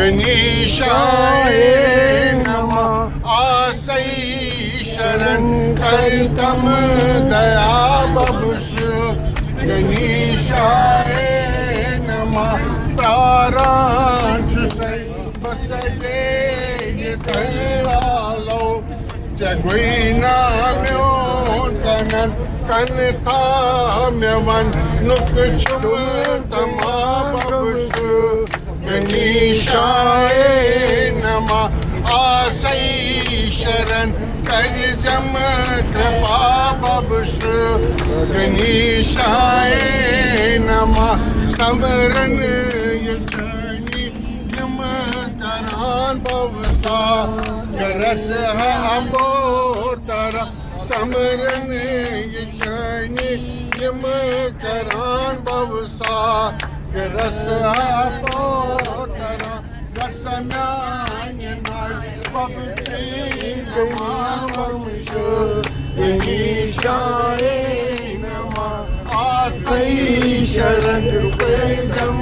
गणेशाय नमः आसई शरण करतम दया बबुष गणेशाय नमः प्रारांच सै बसदे दयालो जगवीना म्यो कनन कनता म्यवन नुक चुम तमा बबुष गणेशाय नमः आसई शरण कर जम कृपा बबुष गणेशाय नमः समरण यजनी यम करान भवसा गरस अम्बोर समरण यजनी यम करान भवसा गरस अम्बोर गणेशाय नमः आसई शरण जम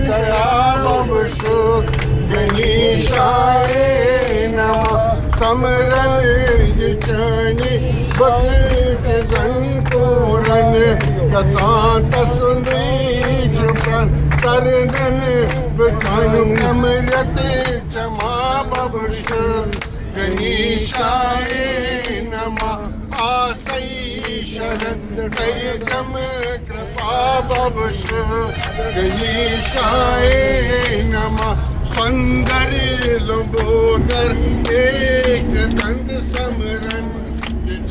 दया बबुष गणेशाय नमः समरण यजनी भक्त संपूर्ण कथांत सुंदरी चुपन करगन बिठान अमृत क्षमा बबुष गणेशाय नमः आसई शरण कर जम कृपा बबुष गणेशाय नमः सुंदर लंबोदर एक दंत समरण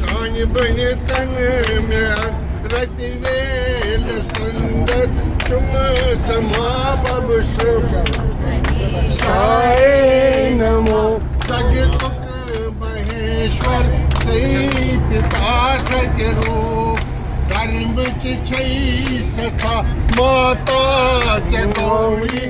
जान बन तन में रतिवेल सुंदर तुम समा बबुष गणेशाय नमो जगतुक महेश्वर सही पिता सगरूप धर्म छै सखा माता चतौड़ी